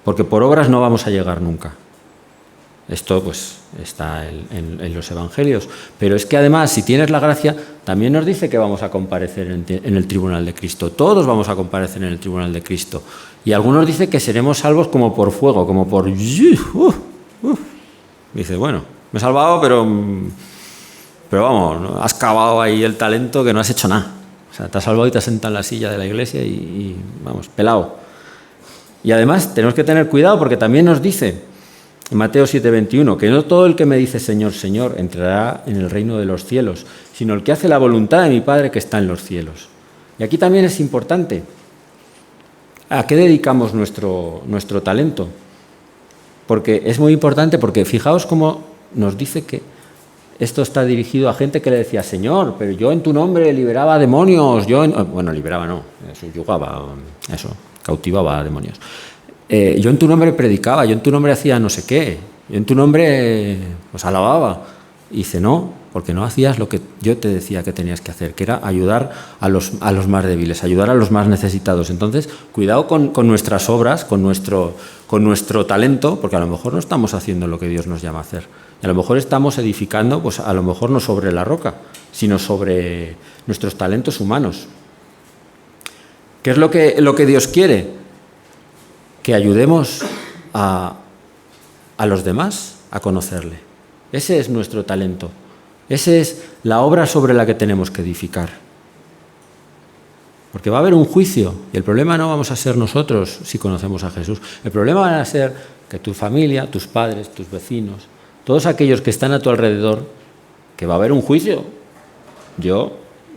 porque por obras no vamos a llegar nunca. Esto pues está en los evangelios. Pero es que además, si tienes la gracia, también nos dice que vamos a comparecer en el tribunal de Cristo. Todos vamos a comparecer en el tribunal de Cristo. Y algunos dicen que seremos salvos como por fuego, como por. Dice, bueno, me he salvado, pero vamos, has cavado ahí el talento que no has hecho nada. O sea, te has salvado y te has sentado en la silla de la iglesia y vamos, pelado. Y además tenemos que tener cuidado porque también nos dice en Mateo 7:21 que no todo el que me dice Señor, Señor entrará en el reino de los cielos, sino el que hace la voluntad de mi Padre que está en los cielos. Y aquí también es importante, ¿a qué dedicamos nuestro talento? Porque es muy importante, porque fijaos cómo nos dice que esto está dirigido a gente que le decía, Señor, pero yo en tu nombre liberaba demonios, bueno, liberaba no, subyugaba, cautivaba a demonios. Yo en tu nombre predicaba, yo en tu nombre hacía no sé qué, yo en tu nombre os alababa. Y dice, no, porque no hacías lo que yo te decía que tenías que hacer, que era ayudar a los más débiles, ayudar a los más necesitados. Entonces, cuidado con nuestras obras, con nuestro talento, porque a lo mejor no estamos haciendo lo que Dios nos llama a hacer. Y a lo mejor estamos edificando, pues a lo mejor no sobre la roca, sino sobre nuestros talentos humanos. ¿Qué es lo que Dios quiere? Que ayudemos a los demás a conocerle. Ese es nuestro talento. Esa es la obra sobre la que tenemos que edificar. Porque va a haber un juicio y el problema no vamos a ser nosotros si conocemos a Jesús. El problema va a ser que tu familia, tus padres, tus vecinos, todos aquellos que están a tu alrededor, que va a haber un juicio.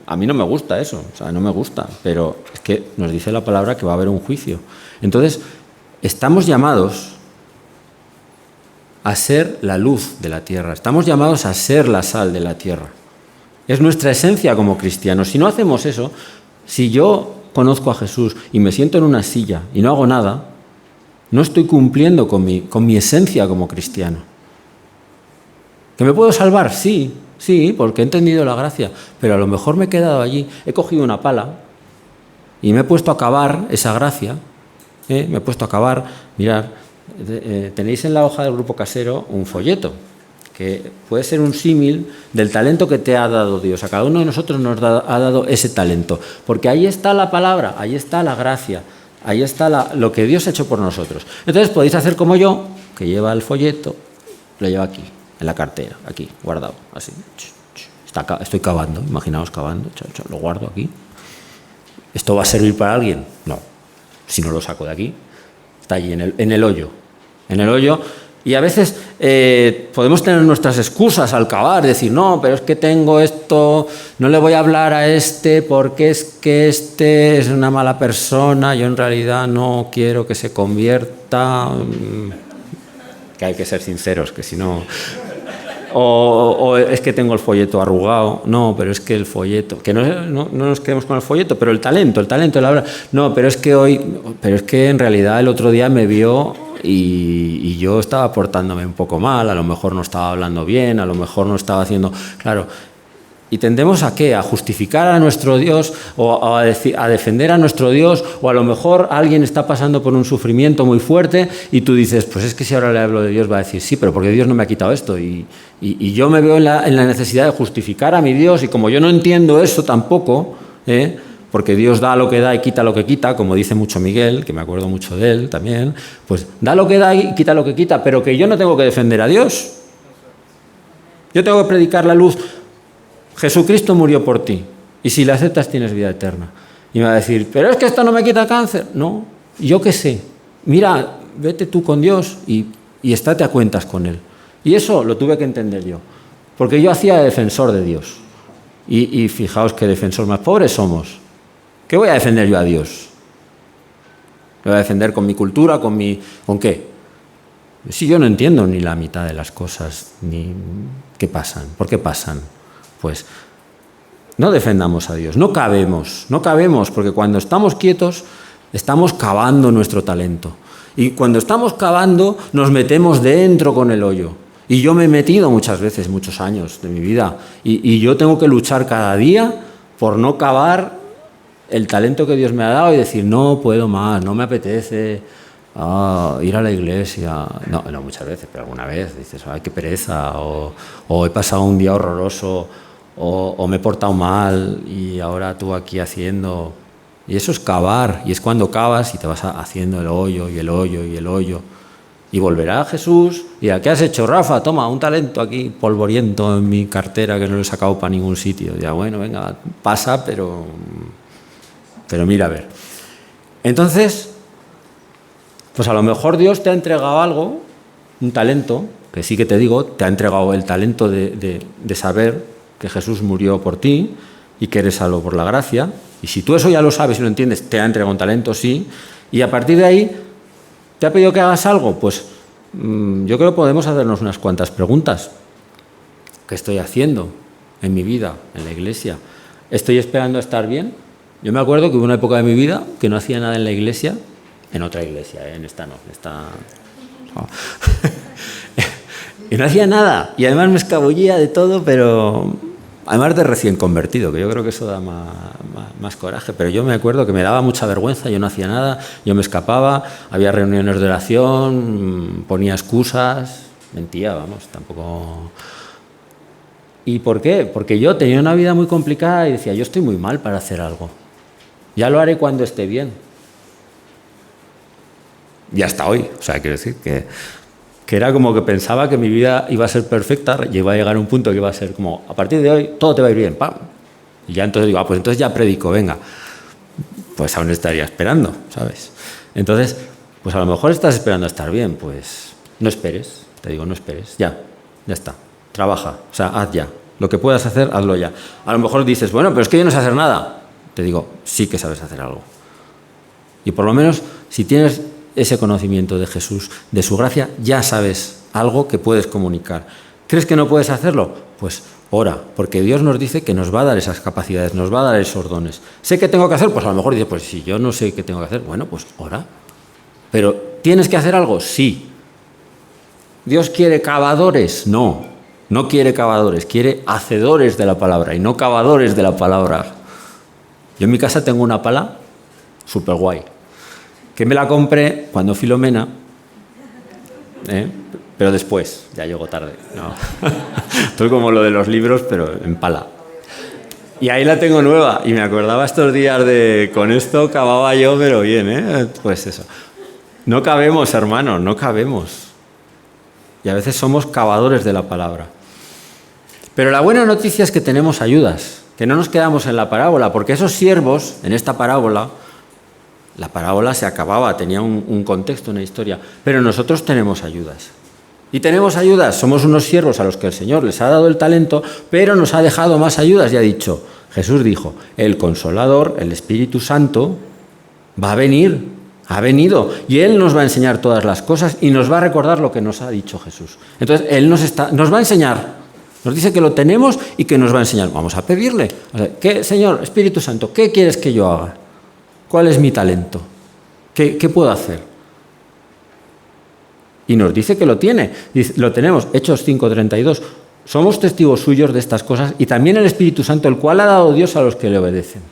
A mí no me gusta eso, no me gusta, pero es que nos dice la palabra que va a haber un juicio. Entonces, estamos llamados a ser la luz de la tierra, estamos llamados a ser la sal de la tierra. Es nuestra esencia como cristianos. Si no hacemos eso, si yo conozco a Jesús y me siento en una silla y no hago nada, no estoy cumpliendo con mi esencia como cristiano. ¿Que me puedo salvar? Sí, porque he entendido la gracia, pero a lo mejor me he quedado allí, he cogido una pala y me he puesto a cavar esa gracia, me he puesto a cavar, mirad, tenéis en la hoja del grupo casero un folleto, que puede ser un símil del talento que te ha dado Dios. A cada uno de nosotros nos ha dado ese talento, porque ahí está la palabra, ahí está la gracia, ahí está lo que Dios ha hecho por nosotros. Entonces podéis hacer como yo, que lleva el folleto, lo lleva aquí, en la cartera, aquí, guardado, así. Estoy cavando, imaginaos cavando, lo guardo aquí. ¿Esto va a servir para alguien? No, si no lo saco de aquí. Está allí en el hoyo. Y a veces podemos tener nuestras excusas al cavar, decir, no, pero es que tengo esto, no le voy a hablar a este porque es que este es una mala persona, yo en realidad no quiero que se convierta. Que hay que ser sinceros, que si no. O es que tengo el folleto arrugado. No, pero es que el folleto, que no nos quedemos con el folleto, pero el talento, la obra. No, pero es que en realidad el otro día me vio y yo estaba portándome un poco mal, a lo mejor no estaba hablando bien, a lo mejor no estaba haciendo. Claro. ¿Y tendemos a qué? A justificar a nuestro Dios o a defender a nuestro Dios, o a lo mejor alguien está pasando por un sufrimiento muy fuerte y tú dices, pues es que si ahora le hablo de Dios va a decir, sí, pero porque Dios no me ha quitado esto y yo me veo en la necesidad de justificar a mi Dios, y como yo no entiendo eso tampoco, porque Dios da lo que da y quita lo que quita, como dice mucho Miguel, que me acuerdo mucho de él también, pues da lo que da y quita lo que quita, pero que yo no tengo que defender a Dios. Yo tengo que predicar la luz. Jesucristo murió por ti, y si le aceptas tienes vida eterna. Y me va a decir, pero es que esto no me quita el cáncer. No, yo qué sé. Mira, vete tú con Dios y estate a cuentas con Él. Y eso lo tuve que entender yo, porque yo hacía de defensor de Dios. Y fijaos qué defensor más pobres somos. ¿Qué voy a defender yo a Dios? ¿Lo voy a defender con mi cultura, con qué? Si yo no entiendo ni la mitad de las cosas, ni qué pasan, por qué pasan. Pues no defendamos a Dios, no cabemos, porque cuando estamos quietos estamos cavando nuestro talento. Y cuando estamos cavando nos metemos dentro con el hoyo. Y yo me he metido muchas veces, muchos años de mi vida, y yo tengo que luchar cada día por no cavar el talento que Dios me ha dado y decir, no puedo más, no me apetece ir a la iglesia. No, muchas veces, pero alguna vez dices, ay, qué pereza, o he pasado un día horroroso, o me he portado mal y ahora tú aquí haciendo. Y eso es cavar, y es cuando cavas y te vas haciendo el hoyo y el hoyo y el hoyo. Y volverá Jesús y dirá, ¿qué has hecho, Rafa? Toma, un talento aquí polvoriento en mi cartera que no lo he sacado para ningún sitio. Y ya, bueno, venga, pasa, pero mira, a ver. Entonces, pues a lo mejor Dios te ha entregado algo, un talento, que sí que te digo, te ha entregado el talento de saber que Jesús murió por ti y que eres salvo por la gracia. Y si tú eso ya lo sabes y lo entiendes, te ha entregado un talento, sí. Y a partir de ahí, ¿te ha pedido que hagas algo? Pues yo creo que podemos hacernos unas cuantas preguntas. ¿qué estoy haciendo en mi vida, en la iglesia? ¿Estoy esperando a estar bien? Yo me acuerdo que hubo una época de mi vida que no hacía nada en la iglesia, en otra iglesia, en esta no, en esta... No. Y no hacía nada, y además me escabullía de todo, pero además de recién convertido, que yo creo que eso da más coraje, pero yo me acuerdo que me daba mucha vergüenza, yo no hacía nada, yo me escapaba, había reuniones de oración, ponía excusas, mentía, vamos, tampoco... ¿Y por qué? Porque yo tenía una vida muy complicada y decía, yo estoy muy mal para hacer algo, ya lo haré cuando esté bien. Y hasta hoy, o sea, quiero decir que era como que pensaba que mi vida iba a ser perfecta, y iba a llegar a un punto que iba a ser como, a partir de hoy todo te va a ir bien, ¡pam! Y ya entonces digo, pues entonces ya predico, venga, pues aún estaría esperando, ¿sabes? Entonces, pues a lo mejor estás esperando a estar bien, pues no esperes, te digo, no esperes, ya está, trabaja, o sea, haz ya, lo que puedas hacer, hazlo ya. A lo mejor dices, bueno, pero es que yo no sé hacer nada, te digo, sí que sabes hacer algo. Y por lo menos, si tienes ese conocimiento de Jesús, de su gracia, ya sabes algo que puedes comunicar. ¿Crees que no puedes hacerlo? Pues ora, porque Dios nos dice que nos va a dar esas capacidades, nos va a dar esos dones. ¿Sé qué tengo que hacer? Pues a lo mejor dices, pues si yo no sé qué tengo que hacer, bueno, pues ora. Pero ¿tienes que hacer algo? Sí. ¿Dios quiere cavadores? No, no quiere cavadores, quiere hacedores de la palabra y no cavadores de la palabra. Yo en mi casa tengo una pala súper guay, que me la compré cuando Filomena, pero después, ya llegó tarde. No. Esto es como lo de los libros, pero en pala. Y ahí la tengo nueva, y me acordaba estos días de, con esto cavaba yo, pero bien, pues eso. No cabemos, hermanos, no cabemos. Y a veces somos cavadores de la palabra. Pero la buena noticia es que tenemos ayudas, que no nos quedamos en la parábola, porque esos siervos, en esta parábola, la parábola se acababa, tenía un contexto, una historia, pero nosotros tenemos ayudas. Y tenemos ayudas, somos unos siervos a los que el Señor les ha dado el talento, pero nos ha dejado más ayudas y ha dicho, Jesús dijo, el Consolador, el Espíritu Santo, va a venir, ha venido, y Él nos va a enseñar todas las cosas y nos va a recordar lo que nos ha dicho Jesús. Entonces, Él nos va a enseñar, nos dice que lo tenemos y que nos va a enseñar. Vamos a pedirle, ¿qué, Señor, Espíritu Santo, qué quieres que yo haga? ¿Cuál es mi talento? ¿Qué puedo hacer? Y nos dice que lo tiene. Lo tenemos, Hechos 5:32. Somos testigos suyos de estas cosas y también el Espíritu Santo, el cual ha dado Dios a los que le obedecen,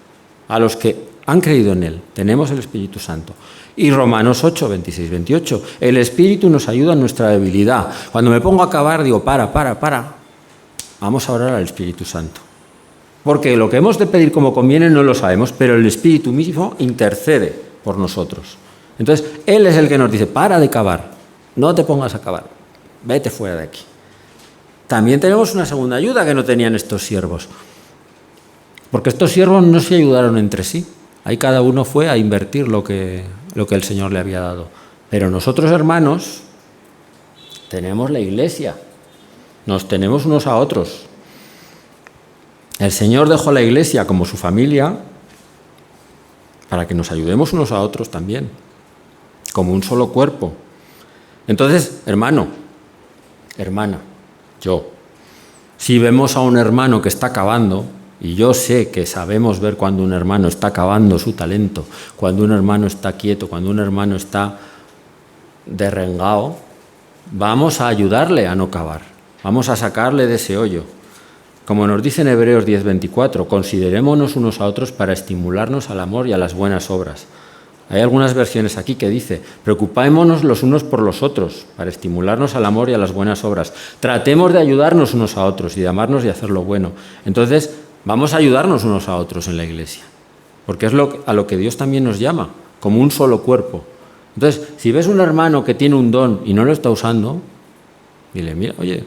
a los que han creído en Él. Tenemos el Espíritu Santo. Y Romanos 8:26-28. El Espíritu nos ayuda en nuestra debilidad. Cuando me pongo a cavar, digo, para. Vamos a orar al Espíritu Santo. Porque lo que hemos de pedir como conviene no lo sabemos, pero el Espíritu mismo intercede por nosotros. Entonces, Él es el que nos dice, para de cavar, no te pongas a cavar, vete fuera de aquí. También tenemos una segunda ayuda que no tenían estos siervos, porque estos siervos no se ayudaron entre sí. Ahí cada uno fue a invertir lo que el Señor le había dado. Pero nosotros, hermanos, tenemos la iglesia, nos tenemos unos a otros. El Señor dejó la iglesia como su familia para que nos ayudemos unos a otros también, como un solo cuerpo. Entonces, hermano, hermana, yo, si vemos a un hermano que está cavando, y yo sé que sabemos ver cuando un hermano está cavando su talento, cuando un hermano está quieto, cuando un hermano está derrengado, vamos a ayudarle a no cavar, vamos a sacarle de ese hoyo. Como nos dice en Hebreos 10:24, considerémonos unos a otros para estimularnos al amor y a las buenas obras. Hay algunas versiones aquí que dice, preocupémonos los unos por los otros para estimularnos al amor y a las buenas obras. Tratemos de ayudarnos unos a otros y de amarnos y hacer lo bueno. Entonces, vamos a ayudarnos unos a otros en la iglesia, porque es a lo que Dios también nos llama, como un solo cuerpo. Entonces, si ves un hermano que tiene un don y no lo está usando, dile, mira, oye,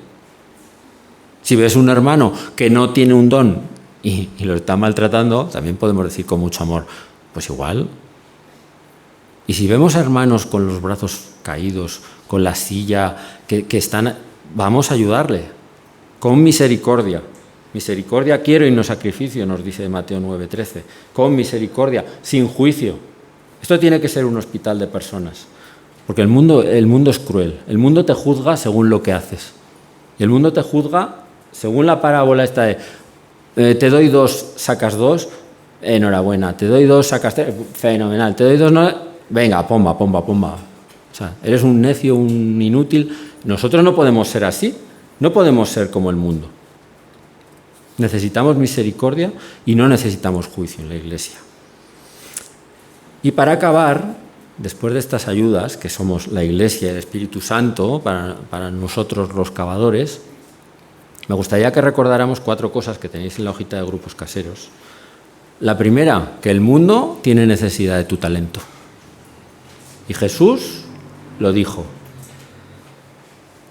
si ves un hermano que no tiene un don y lo está maltratando, también podemos decir con mucho amor, pues igual. Y si vemos a hermanos con los brazos caídos, con la silla, que están, vamos a ayudarle, con misericordia. Misericordia quiero y no sacrificio, nos dice Mateo 9:13. Con misericordia, sin juicio. Esto tiene que ser un hospital de personas, porque el mundo es cruel. El mundo te juzga según lo que haces. Y el mundo te juzga según la parábola esta de te doy 2, sacas 2, enhorabuena, te doy 2, sacas 3, fenomenal, te doy 2, no, venga, pomba. O sea, eres un necio, un inútil. Nosotros no podemos ser así, no podemos ser como el mundo. Necesitamos misericordia y no necesitamos juicio en la Iglesia. Y para acabar, después de estas ayudas, que somos la Iglesia y el Espíritu Santo, para nosotros los cavadores, me gustaría que recordáramos 4 cosas que tenéis en la hojita de grupos caseros. La primera, que el mundo tiene necesidad de tu talento. Y Jesús lo dijo.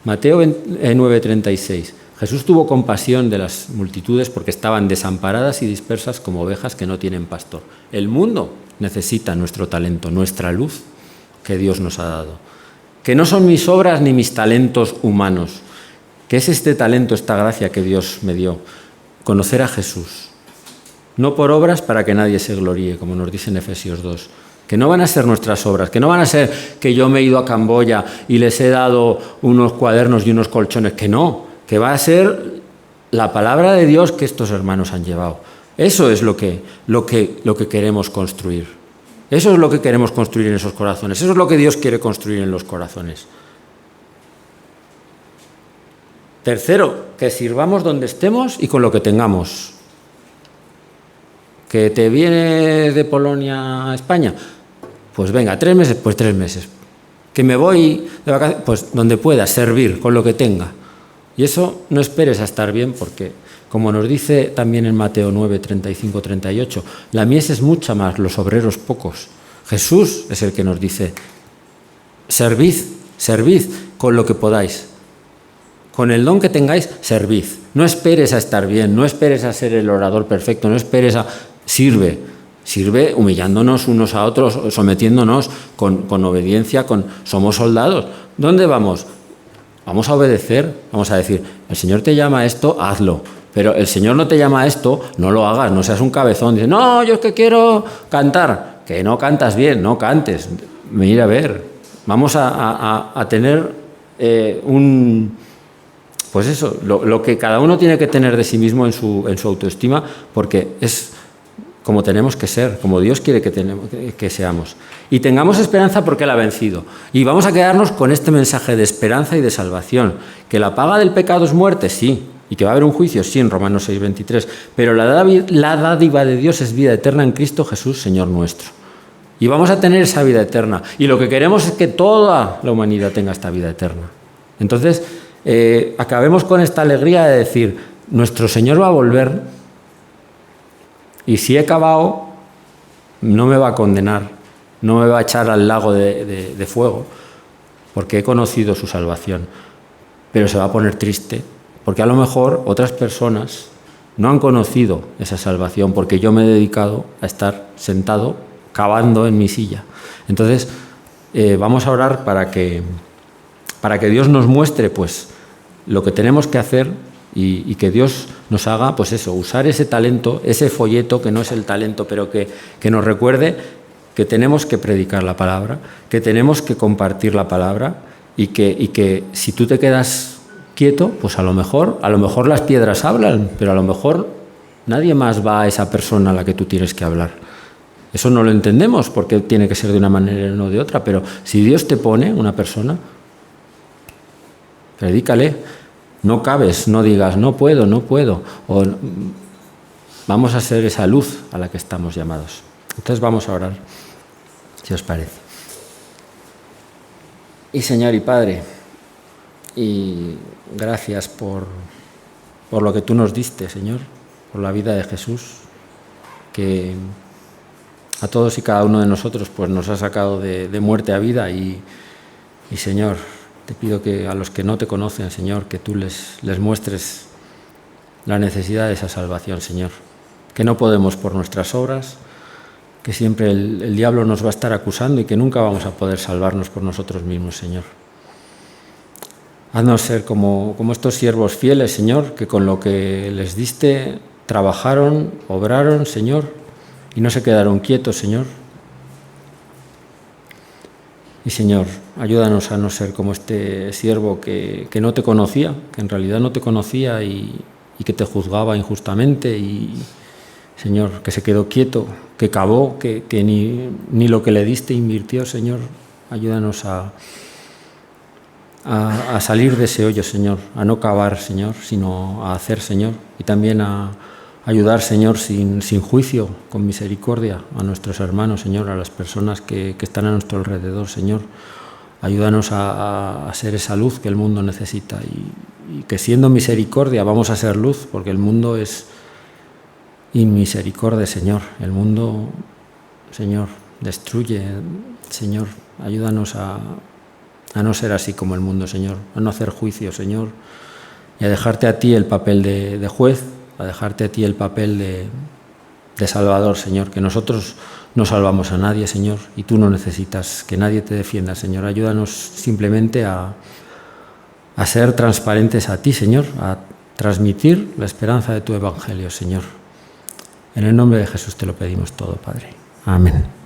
Mateo 9:36. Jesús tuvo compasión de las multitudes porque estaban desamparadas y dispersas como ovejas que no tienen pastor. El mundo necesita nuestro talento, nuestra luz que Dios nos ha dado. Que no son mis obras ni mis talentos humanos, que es este talento, esta gracia que Dios me dio. Conocer a Jesús. No por obras para que nadie se gloríe, como nos dice en Efesios 2. Que no van a ser nuestras obras, que no van a ser que yo me he ido a Camboya y les he dado unos cuadernos y unos colchones, que no. Que va a ser la palabra de Dios que estos hermanos han llevado. Eso es lo que queremos construir. Eso es lo que queremos construir en esos corazones. Eso es lo que Dios quiere construir en los corazones. Tercero, que sirvamos donde estemos y con lo que tengamos. ¿Que te vienes de Polonia a España? Pues venga, 3 meses, pues 3 meses. ¿Que me voy de vacaciones? Pues donde pueda, servir con lo que tenga. Y eso no esperes a estar bien porque, como nos dice también en Mateo 9, 35, 38, la mies es mucha más, los obreros pocos. Jesús es el que nos dice, servid con lo que podáis. Con el don que tengáis, servid. No esperes a estar bien, no esperes a ser el orador perfecto, no esperes a... Sirve humillándonos unos a otros, sometiéndonos con obediencia, somos soldados. ¿Dónde vamos? Vamos a obedecer, vamos a decir, el Señor te llama a esto, hazlo. Pero el Señor no te llama a esto, no lo hagas, no seas un cabezón. Dice, no, yo es que quiero cantar. Que no cantas bien, no cantes. Mira a ver, vamos a tener pues eso, lo que cada uno tiene que tener de sí mismo en su autoestima, porque es como tenemos que ser, como Dios quiere que seamos. Y tengamos esperanza porque Él ha vencido. Y vamos a quedarnos con este mensaje de esperanza y de salvación. Que la paga del pecado es muerte, sí. Y que va a haber un juicio, sí, en Romanos 6:23. Pero la dádiva de Dios es vida eterna en Cristo Jesús, Señor nuestro. Y vamos a tener esa vida eterna. Y lo que queremos es que toda la humanidad tenga esta vida eterna. Entonces, acabemos con esta alegría de decir, nuestro Señor va a volver. Y si he cavado, no me va a condenar, no me va a echar al lago de fuego, porque he conocido su salvación. Pero se va a poner triste, porque a lo mejor otras personas no han conocido esa salvación, porque yo me he dedicado a estar sentado, cavando en mi silla. Entonces, vamos a orar para que Dios nos muestre pues, lo que tenemos que hacer y que Dios nos haga, pues eso, usar ese talento, ese folleto que no es el talento, pero que nos recuerde que tenemos que predicar la palabra, que tenemos que compartir la palabra y que si tú te quedas quieto, pues a lo mejor las piedras hablan, pero a lo mejor nadie más va a esa persona a la que tú tienes que hablar. Eso no lo entendemos porque tiene que ser de una manera y no de otra, pero si Dios te pone una persona, predícale. No cabes, no digas, no puedo. O vamos a ser esa luz a la que estamos llamados. Entonces vamos a orar, si os parece. Y Señor y Padre, y gracias por lo que tú nos diste, Señor, por la vida de Jesús, que a todos y cada uno de nosotros pues, nos ha sacado de muerte a vida y Señor, te pido que a los que no te conocen, Señor, que tú les muestres la necesidad de esa salvación, Señor. Que no podemos por nuestras obras, que siempre el diablo nos va a estar acusando y que nunca vamos a poder salvarnos por nosotros mismos, Señor. Haznos ser como estos siervos fieles, Señor, que con lo que les diste trabajaron, obraron, Señor, y no se quedaron quietos, Señor. Y Y Señor, ayúdanos a no ser como este siervo que no te conocía, que en realidad no te conocía y que te juzgaba injustamente y, Señor, que se quedó quieto, que cavó, que ni lo que le diste invirtió, Señor. Ayúdanos a salir de ese hoyo, Señor, a no cavar, Señor, sino a hacer, Señor, y también a ayudar, Señor, sin juicio, con misericordia a nuestros hermanos, Señor, a las personas que están a nuestro alrededor, Señor. Ayúdanos a ser esa luz que el mundo necesita y que siendo misericordia vamos a ser luz, porque el mundo es inmisericordia, Señor. El mundo, Señor, destruye. Señor, ayúdanos a no ser así como el mundo, Señor, a no hacer juicio, Señor, y a dejarte a ti el papel de juez, a dejarte a ti el papel de salvador, Señor, que nosotros no salvamos a nadie, Señor, y tú no necesitas que nadie te defienda, Señor. Ayúdanos simplemente a ser transparentes a ti, Señor, a transmitir la esperanza de tu evangelio, Señor. En el nombre de Jesús te lo pedimos todo, Padre. Amén.